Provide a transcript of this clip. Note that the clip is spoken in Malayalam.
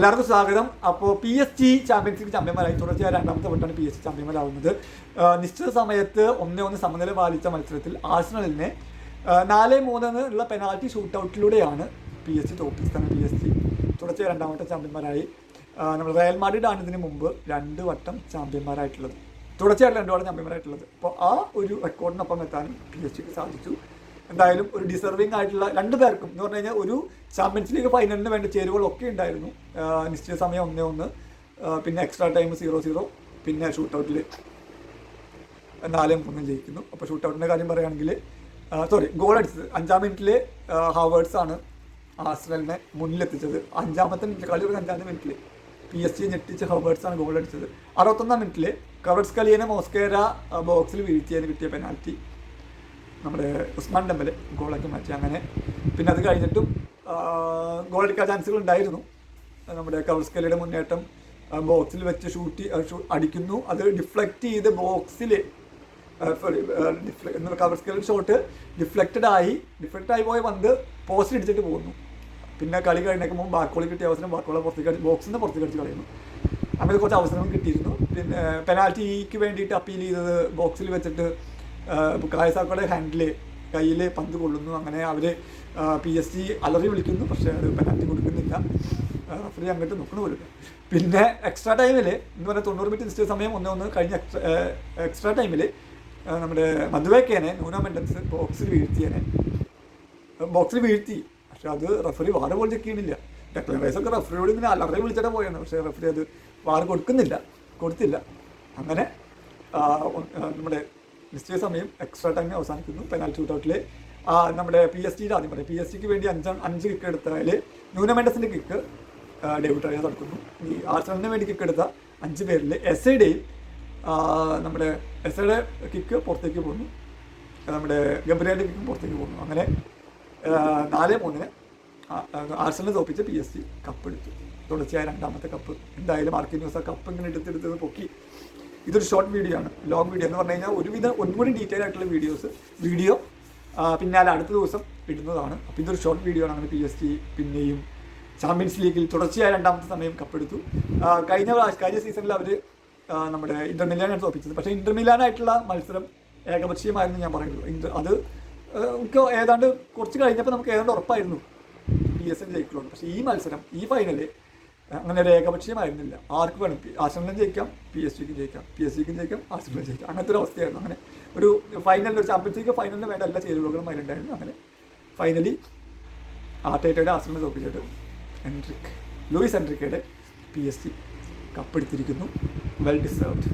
എല്ലാവർക്കും സ്വാഗതം. അപ്പോൾ PSG ചാമ്പ്യൻസ് ലീഗ് ചാമ്പ്യന്മാരായി. തുടർച്ചയായ രണ്ടാമത്തെ വട്ടമാണ് PSG ചാമ്പ്യന്മാരാവുന്നത്. നിശ്ചിത സമയത്ത് 1-1 സമനില പാലിച്ച മത്സരത്തിൽ ആഴ്സണലിനെ 4-3 ഉള്ള പെനാൽറ്റി ഷൂട്ടൗട്ടിലൂടെയാണ് PSG തോൽപ്പിച്ചത്. PSG തുടർച്ചയായ രണ്ടാമത്തെ ചാമ്പ്യന്മാരായി. നമ്മൾ റയൽ മാഡ്രിഡ് ആണ് ഇതിന് മുമ്പ് 2 വട്ടം ചാമ്പ്യന്മാരായിട്ടുള്ളത്, തുടർച്ചയായിട്ട് 2 വട്ടം ചാമ്പ്യന്മാരായിട്ടുള്ളത്. അപ്പോൾ ആ ഒരു റെക്കോർഡിനൊപ്പം എത്താനും PSG സാധിച്ചു. എന്തായാലും ഒരു ഡിസർവിങ് ആയിട്ടുള്ള 2 പേർക്കും എന്ന് പറഞ്ഞു കഴിഞ്ഞാൽ ഒരു ചാമ്പ്യൻസ് ലീഗ് ഫൈനലിന് വേണ്ട ചേരുവകളൊക്കെ ഉണ്ടായിരുന്നു. നിശ്ചിത സമയം 1-1, പിന്നെ എക്സ്ട്രാ ടൈം 0-0, പിന്നെ ഷൂട്ടൗട്ടിൽ 4-3 ജയിക്കുന്നു. അപ്പോൾ ഷൂട്ടൗട്ടിൻ്റെ കാര്യം പറയുകയാണെങ്കിൽ ഗോൾ അടിച്ചത് 5-ാം മിനിറ്റിൽ ഹാവേർട്സ് ആണ് ആഴ്സണലിനെ മുന്നിലെത്തിച്ചത്. 5-ാമത്തെ മിനിറ്റ്, കളി 5-ാമത്തെ മിനിറ്റിൽ PSG ഞെട്ടിച്ച് ഹാവേർട്സ് ആണ് ഗോൾ അടിച്ചത്. 61-ാം മിനിറ്റിൽ കവർട്സ്കലിയനെ മോസ്കേര ബോക്സിൽ വീഴ്ത്തിയതിന് കിട്ടിയ പെനാൽറ്റി നമ്മുടെ ഉസ്മാൻ ഡെമ്പലെ ഗോളാക്കി മാറ്റി. അങ്ങനെ പിന്നെ അത് കഴിഞ്ഞിട്ടും ഗോൾ അടിക്കാൻ ചാൻസുകൾ ഉണ്ടായിരുന്നു. നമ്മുടെ കവർസ്കലിയുടെ മുന്നേറ്റം ബോക്സിൽ വെച്ച് അടിക്കുന്നു, അത് ഡിഫ്ലക്റ്റ് ചെയ്ത് ബോക്സിൽ കവർസ്കലിയുടെ ഷോട്ട് ഡിഫ്ലക്റ്റഡ് ആയി പോയി വന്ന് പോസ്റ്റ് ഇടിച്ചിട്ട് പോകുന്നു. പിന്നെ കളി കഴിഞ്ഞേക്കുമ്പോൾ ബാക്കോളി കിട്ടിയ അവസരം ബാക്കോളെ ബോക്സിൽ നിന്ന് പുറത്തേക്ക് അടിച്ച് കളയുന്നു. അങ്ങനെ കുറച്ച് അവസരങ്ങൾ കിട്ടിയിരുന്നു. പിന്നെ പെനാൽറ്റിക്ക് വേണ്ടിയിട്ട് അപ്പീൽ ചെയ്തത് ബോക്സിൽ വെച്ചിട്ട് കായസാക്കോടെ ഹാൻഡിൽ കയ്യിൽ പന്ത് കൊള്ളുന്നു. അങ്ങനെ അവർ PSG അലറി വിളിക്കുന്നു, പക്ഷേ അത് പെനാൽറ്റി കൊടുക്കുന്നില്ല. റഫറി അങ്ങോട്ട് നോക്കണ പോലും. പിന്നെ എക്സ്ട്രാ ടൈമിൽ എന്ന് പറഞ്ഞാൽ 90 മിനിറ്റ് നിശ്ചിത സമയം 1-1 കഴിഞ്ഞ എക്സ്ട്രാ ടൈമിൽ നമ്മുടെ മധുവേക്കേനെ ന്യൂനോ മെൻഡൻസ് ബോക്സിൽ വീഴ്ത്തി. പക്ഷെ അത് റഫറി വാറ് പോലും ചെക്ക് ചെയ്യണില്ല. ഡെക്ലൻ റൈസൊക്കെ റഫറിയോട് ഇങ്ങനെ അലറി വിളിച്ചിട്ട് പോയാണ്, പക്ഷേ റഫറി അത് വാറ് കൊടുത്തില്ല. അങ്ങനെ നമ്മുടെ നിശ്ചയ സമയം എക്സ്ട്രാ ടൈം അവസാനിക്കുന്നു. പെനാൽറ്റി ഷൂട്ടൗട്ടിൽ നമ്മുടെ PSG ആദ്യം പറയാം. PSG വേണ്ടി 5 കിക്ക് എടുത്തതിൽ ന്യൂനോ മെൻഡസിൻ്റെ കിക്ക് ഡേവിഡ് റയ തടുക്കുന്നു. ഈ ആഴ്സണലിന് വേണ്ടി കിക്ക് എടുത്ത 5 പേരിൽ എസ്ഐയുടെയും നമ്മുടെ എസ്ഐയുടെ കിക്ക് പുറത്തേക്ക് പോകുന്നു, നമ്മുടെ ഗബ്രിയേലിൻ്റെ കിക്കും പുറത്തേക്ക് പോകുന്നു. അങ്ങനെ 4-3 ആഴ്സണലിനെ തോൽപ്പിച്ച് PSG കപ്പ് എടുത്തു. തുടർച്ചയായ 2ാമത്തെ കപ്പ്. എന്തായാലും മാർക്കിന്യൂസ് ആ കപ്പ് ഇങ്ങനെ എടുത്തെടുത്ത് പൊക്കി. ഇതൊരു ഷോർട്ട് വീഡിയോ ആണ്. ലോങ് വീഡിയോ എന്ന് പറഞ്ഞു കഴിഞ്ഞാൽ ഒന്നുകൂടി ഡീറ്റെയിൽ ആയിട്ടുള്ള വീഡിയോ പിന്നാലെ അടുത്ത ദിവസം ഇടുന്നതാണ്. അപ്പോൾ ഇതൊരു ഷോർട്ട് വീഡിയോ ആണ്. അങ്ങനെ PSG പിന്നെയും ചാമ്പ്യൻസ് ലീഗിൽ തുടർച്ചയായ 2ാമത്തെ സമയം കപ്പെടുത്തു. കഴിഞ്ഞ സീസണിൽ അവർ നമ്മുടെ ഇന്റർ മിലാനാണ് തോൽപ്പിച്ചത്. പക്ഷേ ഇന്റർ മിലാനായിട്ടുള്ള മത്സരം ഏകപക്ഷീയമായിരുന്നു ഞാൻ പറയുള്ളൂ. അത് നമുക്ക് ഏതാണ്ട് കുറച്ച് കഴിഞ്ഞപ്പോൾ നമുക്ക് ഏതാണ്ട് ഉറപ്പായിരുന്നു PSG ജയിക്കുള്ളൂ. പക്ഷേ ഈ മത്സരം, ഈ ഫൈനല് അങ്ങനെ ഒരു ഏകപക്ഷീയമായിരുന്നില്ല. ആർക്ക് വേണം, ആഴ്സണലിനും ജയിക്കാം, PSGക്കും ജയിക്കാം, ആഴ്സണലിനും ജയിക്കാം. അങ്ങനത്തെ ഒരു അവസ്ഥയായിരുന്നു. അങ്ങനെ ഒരു ഫൈനലിൽ, ഒരു ചാമ്പ്യൻസ് ലീഗ് ഫൈനലിന് വേണ്ട എല്ലാ ചേരുവകളും അതിലുണ്ടായിരുന്നു. അങ്ങനെ ഫൈനലി ആർട്ടേറ്റയുടെ ആഴ്സണലിനെ തോൽപ്പിച്ചിട്ട് ലൂയിസ് എൻട്രിക്കയുടെ PSG കപ്പെടുത്തിരിക്കുന്നു. Well deserved.